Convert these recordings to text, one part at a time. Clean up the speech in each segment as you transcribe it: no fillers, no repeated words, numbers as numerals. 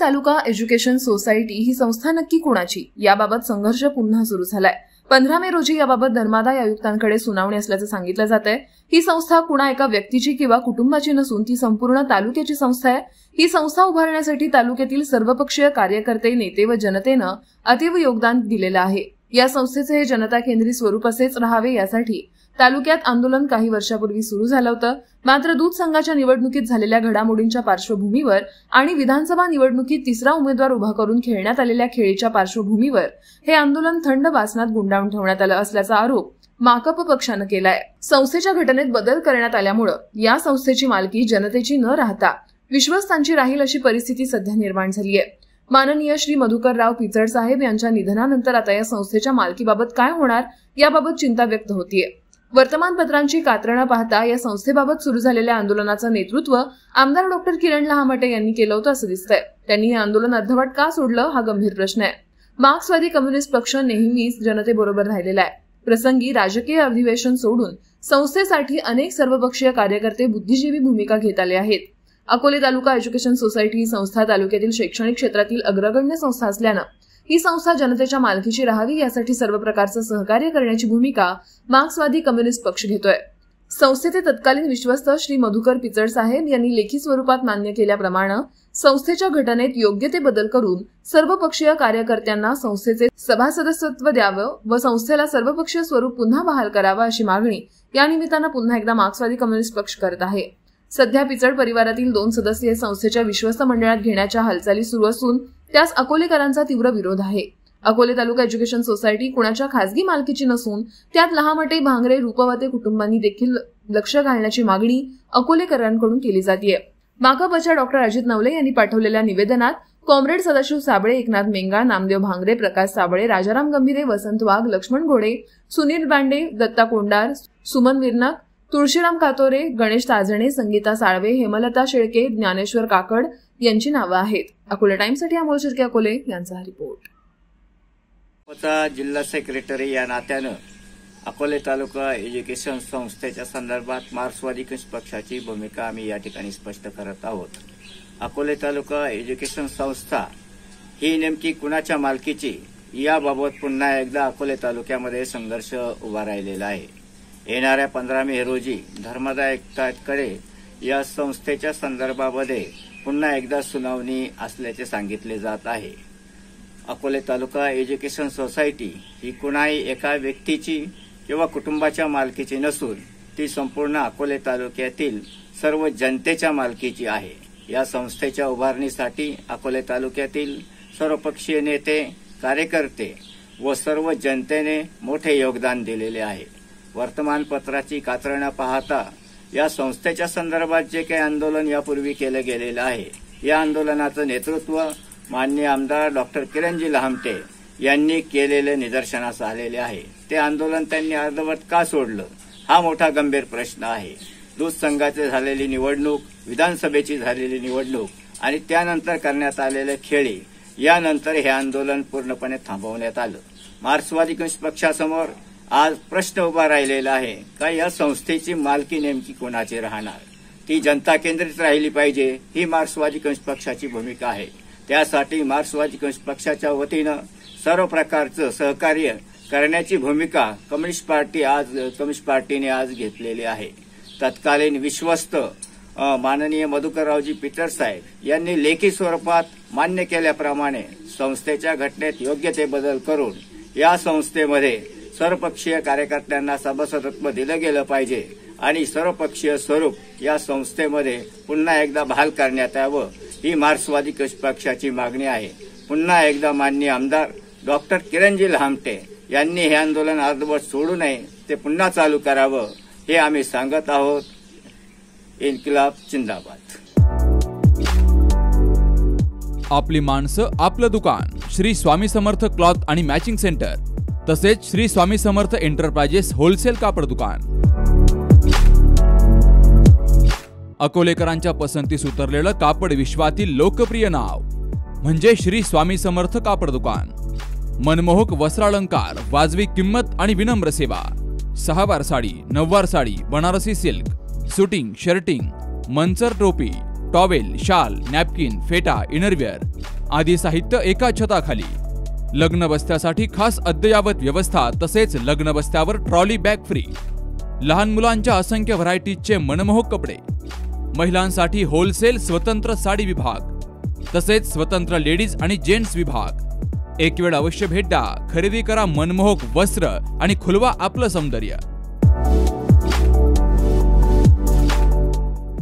तालुका education society ही संस्था नक्की कोणाची याबाबत संघर्ष पुन्हा सुरू झालाय। 15 मे रोजी याबाबत धर्मादाय आयुक्तांकडे सुनावणी असल्याचं सांगितलं जातंय। ही संस्था कुणा एका व्यक्तीची किंवा कुटुंबाची नसून ती संपूर्ण तालुक्याची संस्था आहे। ही संस्था उभारण्यासाठी तालुक्यातील सर्वपक्षीय कार्यकर्ते, नेते व जनतेनं अतीव योगदान दिलेलं आहे। या संस्थेचे हे जनता केंद्रित स्वरूप असेच राहावे यासाठी तालुक्यात आंदोलन काही वर्षापूर्वी सुरू झालं होतं। मात्र दूध संघाच्या निवडणुकीत झालेल्या घडामोडींच्या पार्श्वभूमीवर आणि विधानसभा निवडणुकीत तिसरा उमेदवार उभा करून खेळण्यात आलेल्या खेळीच्या पार्श्वभूमीवर हे आंदोलन थंड वासनात गुंडाळून ठेवण्यात आलं असल्याचा आरोप माकप पक्षानं केलाय। संस्थेच्या घटनेत बदल करण्यात आल्यामुळे या संस्थेची मालकी जनतेची न राहता विश्वस्तांची राहील अशी परिस्थिती सध्या निर्माण झाली आहे। माननीय श्री मधुकरराव पिचड साहेब यांच्या निधनानंतर आता या संस्थेच्या मालकीबाबत काय होणार याबाबत चिंता व्यक्त होतीये। वर्तमानपत्रांची कात्रणं पाहता या संस्थेबाबत सुरू झालेल्या आंदोलनाचं नेतृत्व आमदार डॉक्टर किरण लहामटे यांनी केलं होतं असं दिसतंय। त्यांनी हे आंदोलन अर्धवट का सोडलं हा गंभीर प्रश्न आहे। मार्क्सवादी कम्युनिस्ट पक्ष नेहमीच जनतेबरोबर राहिलेला आहे। प्रसंगी राजकीय अधिवेशन सोडून संस्थेसाठी अनेक सर्वपक्षीय कार्यकर्ते बुद्धिजीवी भूमिका घेत आले आहेत। अकोले तालुका एज्युकेशन सोसायटी ही संस्था तालुक्यातील शैक्षणिक क्षेत्रातील अग्रगण्य संस्था असल्यानं ही संस्था जनतेच्या मालकीची राहावी यासाठी सर्व प्रकारचं सहकार्य करण्याची भूमिका मार्क्सवादी कम्युनिस्ट पक्ष घेतोय। संस्थेचे तत्कालीन विश्वस्त श्री मधुकर पिचड साहेब यांनी लेखी स्वरूपात मान्य केल्याप्रमाणे संस्थेच्या घटनेत योग्य ते बदल करून सर्वपक्षीय कार्यकर्त्यांना संस्थेचे सभासदत्व द्यावं व संस्थेला सर्वपक्षीय स्वरूप पुन्हा बहाल करावं अशी मागणी या निमित्तानं पुन्हा एकदा मार्क्सवादी कम्युनिस्ट पक्ष करत आहे। सध्या पिचड परिवारातील 2 सदस्य संस्थेच्या विश्वस्त मंडळात घेण्याच्या हालचाली सुरू असून त्यास अकोलेकरांचा तीव्र विरोध आहे। अकोले तालुका एज्युकेशन सोसायटी कुणाच्या खासगी मालकीची नसून त्यात लहामटे, भांगरे, रूपवते कुटुंबांनी देखील लक्ष घालण्याची मागणी अकोलेकरांकडून केली जाते। माकपच्या डॉक्टर अजित नवले यांनी पाठवलेल्या निवेदनात कॉम्रेड सदाशिव साबळे, एकनाथ मेंगा, नामदेव भांगरे, प्रकाश साबळे, राजाराम गंभीरे, वसंत वाघ, लक्ष्मण घोडे, सुनील बांडे, दत्ता कोंडार, सुमन विरनक, तुळशीराम कातोरे, गणेश ताजणे, संगीता साळवे, हेमलता शेळके, ज्ञानेश्वर काकड यांची नावं आहेत। अकोले टाइम्ससाठी अमोल शिर्के, अकोले यांचा हा रिपोर्ट। जिल्हा सेक्रेटरी या नात्यानं अकोले तालुका एज्युकेशन संस्थेच्या संदर्भात मार्क्सवादी कम्युनिस्ट पक्षाची भूमिका आम्ही या ठिकाणी स्पष्ट करत आहोत। अकोले तालुका एज्युकेशन संस्था ही नेमकी कुणाच्या मालकीची याबाबत पुन्हा एकदा अकोले तालुक्यामध्ये संघर्ष उभा राहिलेला आहे। येणाऱ्या 15 मे रोजी धर्मादाय आयुक्तांकडे या संस्थेच्या संदर्भामध्ये पुन्हा एकदा सुनावणी असल्याचे सांगितले जात आहे। अकोले तालुका एज्युकेशन सोसायटी ही कुणाही एका व्यक्तीची किंवा कुटुंबाच्या मालकीची नसून ती संपूर्ण अकोले तालुक्यातील सर्व जनतेच्या मालकीची आहे। या संस्थेच्या उभारणीसाठी अकोले तालुक्यातील सर्वपक्षीय नेते, कार्यकर्ते व सर्व जनतेने मोठे योगदान दिलेले आहे। वर्तमानपत्राची कात्रणं पाहता या संस्थेच्या संदर्भात जे काही आंदोलन यापूर्वी केलं गेलेलं आहे या आंदोलनाचं नेतृत्व माननीय आमदार डॉक्टर किरणजी लहामटे यांनी केलेले निदर्शनास आलेले आहे। ते आंदोलन त्यांनी अर्धवट का सोडलं हा मोठा गंभीर प्रश्न आहे। दूध संघाची झालेली निवडणूक, विधानसभेची झालेली निवडणूक आणि त्यानंतर करण्यात आलेले खेळी यानंतर हे आंदोलन पूर्णपणे थांबवण्यात आलं। मार्क्सवादी कम्युनिस्ट पक्षासमोर आज प्रश्न उभा राहिलेला आहे का या संस्थेची मालकी नेमकी कोणाची राहणार, ती जनता केंद्रित राहिली पाहिजे ही मार्क्सवादी कम्युनिस्ट पक्षाची भूमिका आहे। त्यासाठी मार्क्सवादी कम्युनिस्ट पक्षाच्या वतीनं सर्व प्रकारचं सहकार्य करण्याची भूमिका कम्युनिस्ट पार्टीने आज घेतलेली आहे। तत्कालीन विश्वस्त माननीय मधुकररावजी पिचड साहेब यांनी लेखी स्वरूपात मान्य केल्याप्रमाणे संस्थेच्या घटनेत योग्य ते बदल करून या संस्थेमध्ये सर्वपक्षीय कार्यकर्त्यांना सभासदत्व दिलं गेलं पाहिजे आणि सर्वपक्षीय स्वरूप या संस्थेमध्ये पुन्हा एकदा बहाल करण्यात यावं ही मार्क्सवादी कम्युनिस्ट पक्षाची मागणी आहे। पुन्हा एकदा माननीय आमदार डॉक्टर किरणजी लहामटे यांनी हे आंदोलन अर्धवट सोडू नये, ते पुन्हा चालू करावं हे आम्ही सांगत आहोत। इन्किलाब जिंदाबाद। आपली माणसं, आपलं दुकान, श्री स्वामी समर्थ क्लॉथ आणि मॅचिंग सेंटर, तसेच श्री स्वामी समर्थ एंटरप्राइजेस होलसेल कापड दुकान। अकोलेकरांच्या पसंतीस उतरलेलं कापड विश्वातील लोकप्रिय नाव म्हणजे श्री स्वामी समर्थ कापड दुकान। मनमोहक वस्त्रालंकार, वाजवी किंमत आणि विनम्र सेवा। 6 वार साडी, 9 वार sari, Banarasi silk, suiting, shirting, Manchar टोपी, टॉवेल, शाल, नॅपकिन, फेटा, इनरवेअर, आदी साहित्य एका छताखाली, लग्न बस्त्यासाठी खास अद्ययावत व्यवस्था, तसेच लग्न बस्त्यावर ट्रॉली बॅग फ्री, लहान मुलांच्या असंख्य व्हरायटीजचे मनमोहक कपडे, महिलांसाठी होलसेल स्वतंत्र साडी विभाग, तसेच स्वतंत्र लेडीज आणि जेंट्स विभाग। एक वेळ अवश्य भेट द्या, खरेदी करा मनमोहक वस्त्र आणि खुलवा आपलं सौंदर्य।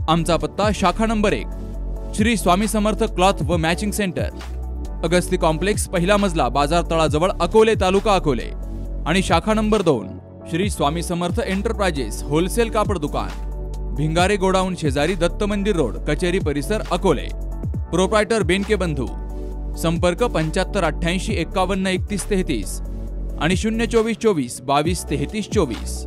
आमचा पत्ता शाखा नंबर 1, श्री स्वामी समर्थ क्लॉथ व मॅचिंग सेंटर, अगस्ती कॉम्प्लेक्स, पहिला मजला, बाजार तळाजवळ, अकोले, तालुका अकोले। आणि शाखा number 2, Shri Swami Samarth enterprises wholesale कापड दुकान, भिंगारे गोडाऊन शेजारी, दत्त मंदिर रोड, कचेरी परिसर, अकोले। प्रोप्रायटर बेनके बंधू। संपर्क 75 88 51 31 33 आणि 024 24 22 33 24।